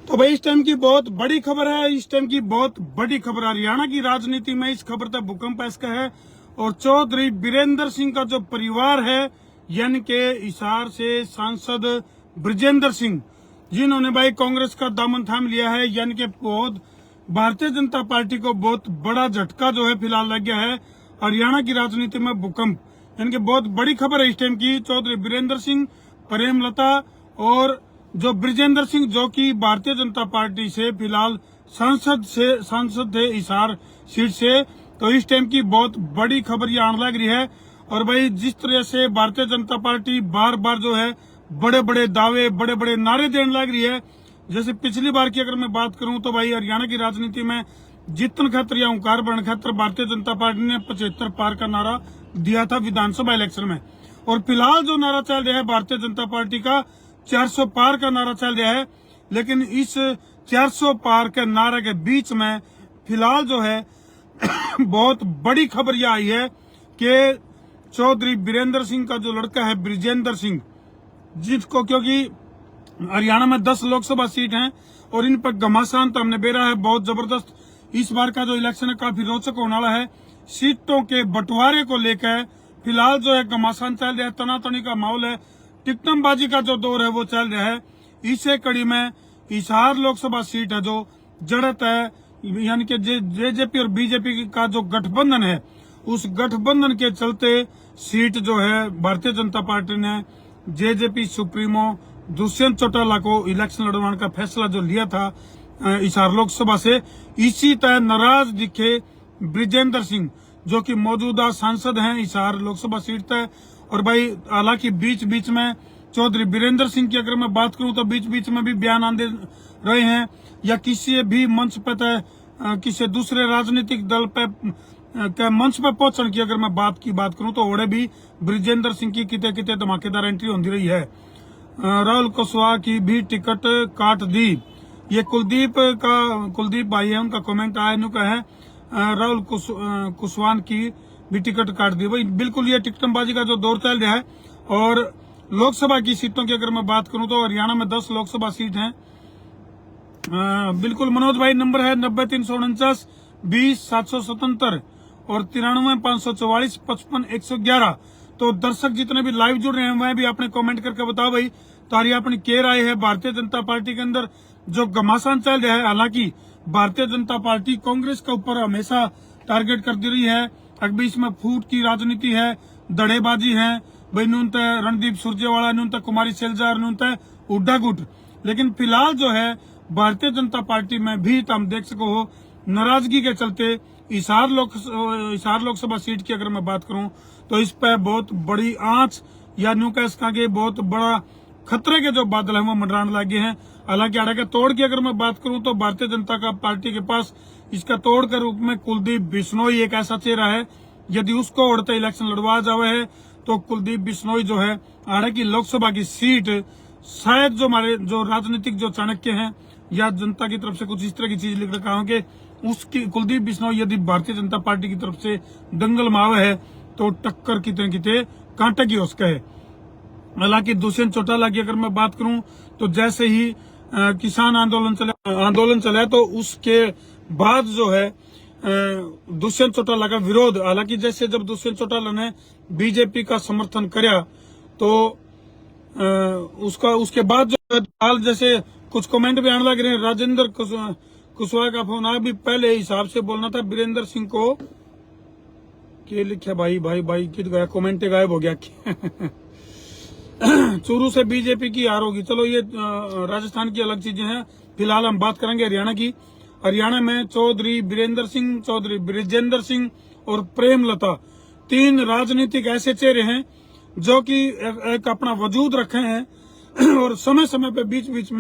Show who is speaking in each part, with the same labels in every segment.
Speaker 1: तो भाई इस टाइम की बहुत बड़ी खबर है, इस टाइम की बहुत बड़ी खबर हरियाणा की राजनीति में इस खबर तक भूकंप इसका है। और चौधरी बीरेंद्र सिंह का जो परिवार है यानी के हिसार से सांसद ब्रिजेंद्र सिंह, जिन्होंने भाई कांग्रेस का दामन थाम लिया है, यानी कि बहुत भारतीय जनता पार्टी को बहुत बड़ा झटका जो है फिलहाल लग गया है। हरियाणा की राजनीति में भूकंप यानी कि बहुत बड़ी खबर है इस टाइम की। चौधरी बीरेंद्र सिंह, प्रेमलता और जो ब्रिजेंद्र सिंह जो कि भारतीय जनता पार्टी से फिलहाल सांसद थे हिसार सीट से, तो इस टाइम की बहुत बड़ी खबर ये आने लग रही है। और भाई जिस तरह से भारतीय जनता पार्टी बार बार जो है बड़े बड़े दावे, बड़े बड़े नारे देने लग रही है। जैसे पिछली बार की अगर मैं बात करूं तो भाई हरियाणा की राजनीति में जीतन खातर या ओंकार बन खातर भारतीय जनता पार्टी ने 75 पार का नारा दिया था विधानसभा इलेक्शन में। और फिलहाल जो नारा चल रहा है भारतीय जनता पार्टी का 400 पार का नारा चल रहा है। लेकिन इस 400 पार के नारे के बीच में फिलहाल जो है बहुत बड़ी खबर यह आई है कि चौधरी बीरेंद्र सिंह का जो लड़का है ब्रिजेंद्र सिंह, जिसको क्योंकि हरियाणा में 10 लोकसभा सीट हैं और इन पर घमासान तो हमने बेरा है बहुत जबरदस्त। इस बार का जो इलेक्शन है काफी रोचक होने वाला है। सीटों के बंटवारे को लेकर फिलहाल जो है घमासान चल रहा है, तनातनी का माहौल है, टिकटमबाजी का जो दौर है वो चल रहा है। इसे कड़ी में हिसार लोकसभा सीट है जो जड़त है, यानी कि जेजेपी और बीजेपी का जो गठबंधन है, उस गठबंधन के चलते सीट जो है भारतीय जनता पार्टी ने जेजेपी सुप्रीमो दुष्यंत चौटाला को इलेक्शन लड़वाने का फैसला जो लिया था हिसार लोकसभा से, इसी तरह नाराज दिखे ब्रिजेंद्र सिंह जो कि मौजूदा सांसद हैं हिसार लोकसभा सीट तय। और भाई हालांकि बीच बीच में चौधरी बीरेंद्र सिंह की अगर मैं बात करूं तो बीच बीच में भी बयान आते रहे हैं, या किसी भी मंच पे तय किसी दूसरे राजनीतिक दल पे के मंच पे पहुंचने की अगर मैं बात करूं तो ओड़े भी ब्रिजेंद्र सिंह की किते धमाकेदार एंट्री होती रही है। राहुल कुशवाहा की भी टिकट काट दी, ये कुलदीप भाई है, उनका कमेंट आया नु का है राहुल कुशवाहा की भी टिकट काट दी। भाई बिल्कुल ये टिकटबाजी का जो दौर चल रहा है। और लोकसभा की सीटों की अगर मैं बात करूं तो हरियाणा में 10 लोकसभा सीट हैं। बिल्कुल मनोज भाई नंबर है 90 349 20 777 और 93 544 55 111। तो दर्शक जितने भी लाइव जुड़ रहे हैं वह भी आपने कमेंट करके बताओ भाई तारी अपनी क्या राय है भारतीय जनता पार्टी के अंदर जो घमासान चल रहा है। हालांकि भारतीय जनता पार्टी कांग्रेस के ऊपर हमेशा टारगेट करती रही है, अभी इसमें फूट की राजनीति है, धड़ेबाजी है, भाई न्यूनत रणदीप सुरजेवाला, न्यूनत कुमारी सैलजा, न्यूनत हुड्डा गुट। लेकिन फिलहाल जो है भारतीय जनता पार्टी में भी तो हम देख सको हो नाराजगी के चलते हिसार लोकसभा सीट की अगर मैं बात करूं तो इस पर बहुत बड़ी आंच या न्यू कह इसका के बहुत बड़ा खतरे के जो बादल है वो मंडराने लगे हैं। हालांकि आड़े के तोड़ की अगर मैं बात करूं तो भारतीय जनता पार्टी के पास इसका तोड़ के रूप में कुलदीप बिश्नोई एक ऐसा चेहरा है, यदि उसको उड़ते इलेक्शन लड़वा जावे है तो कुलदीप बिश्नोई जो है आड़े की लोकसभा की सीट शायद जो हमारे जो राजनीतिक जो चाणक्य हैं या जनता की तरफ से कुछ इस तरह की चीज लिख रखा हूं कि उसकी कुलदीप बिश्नोई यदि भारतीय जनता पार्टी की तरफ से दंगल मावे है तो टक्कर कितने कांटे की उसका है। हालांकि दुष्यंत चौटाला की अगर मैं बात करूं तो जैसे ही किसान आंदोलन चला तो उसके बाद जो है दुष्यंत चौटाला का विरोध, हालांकि जैसे जब दुष्यंत चौटाला ने बीजेपी का समर्थन किया तो उसके बाद जो हाल जैसे कुछ कमेंट भी आने लग रहे हैं। राजेंद्र कुशवाहा का फोन आया भी पहले हिसाब से बोलना था बीरेंद्र सिंह को, क्या लिखा भाई कित गया, कमेंट गायब हो गया चूरू से बीजेपी की हार होगी। चलो ये राजस्थान की अलग चीजें हैं, फिलहाल हम बात करेंगे हरियाणा की। हरियाणा में चौधरी बीरेंद्र सिंह, चौधरी ब्रिजेंद्र सिंह और प्रेमलता 3 राजनीतिक ऐसे चेहरे हैं जो कि एक अपना वजूद रखे हैं और समय समय पे बीच बीच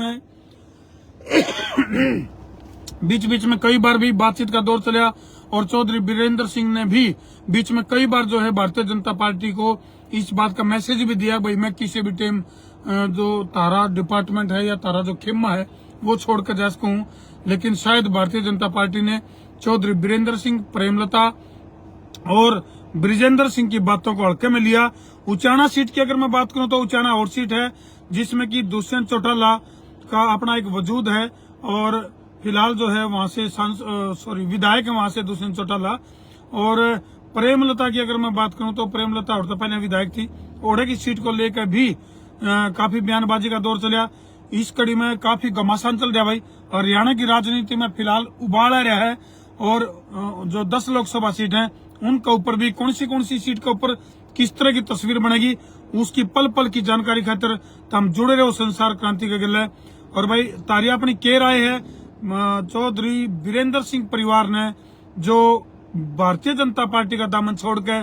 Speaker 1: में कई बार भी बातचीत का दौर चला। और चौधरी बीरेंद्र सिंह ने भी बीच में कई बार जो है भारतीय जनता पार्टी को इस बात का मैसेज भी दिया भाई मैं किसी भी टाइम जो तारा डिपार्टमेंट है या तारा जो खेमा है वो छोड़कर जा सकूं। लेकिन शायद भारतीय जनता पार्टी ने चौधरी बीरेंद्र सिंह, प्रेमलता और ब्रिजेंद्र सिंह की बातों को हल्के में लिया। उचाना सीट की अगर मैं बात करूं तो उचाना और सीट है जिसमें कि दुष्यंत चौटाला का अपना एक वजूद है और फिलहाल जो है वहां से विधायक है वहां से दुष्यंत चौटाला। और प्रेमलता की अगर मैं बात करूं तो प्रेमलता और तो पहले विधायक थी, ओढ़े की सीट को लेकर भी काफी बयानबाजी का दौर चला। इस कड़ी में काफी घमासान चल रहा भाई। हरियाणा की राजनीति में फिलहाल उबाल आ रहा है और जो 10 लोकसभा सीट हैं उनके ऊपर भी कौन सी सीट के ऊपर किस तरह की तस्वीर बनेगी उसकी पल पल की जानकारी खातिर हम जुड़े रहो संसार क्रांति के गिले। और भाई तारिया अपनी कह रहे हैं चौधरी वीरेंद्र सिंह परिवार ने जो भारतीय जनता पार्टी का दामन छोड़ के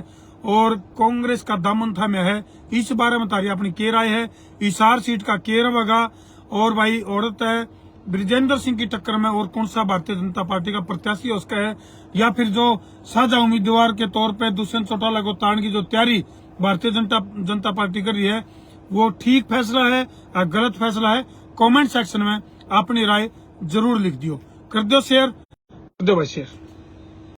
Speaker 1: और कांग्रेस का दामन थामे है, इस बारे में तारिया अपनी कह रहे है। हिसार सीट का केर होगा और भाई औरत है ब्रिजेंद्र सिंह की टक्कर में और कौन सा भारतीय जनता पार्टी का प्रत्याशी है उसका है, या फिर जो साझा उम्मीदवार के तौर पे दुष्यंत चौटाला को ताड़ने की जो तैयारी भारतीय जनता पार्टी कर रही है वो ठीक फैसला है या गलत फैसला है। कमेंट सेक्शन में अपनी राय जरूर लिख दियो, कर दो शेयर, कर दो भाई शेयर।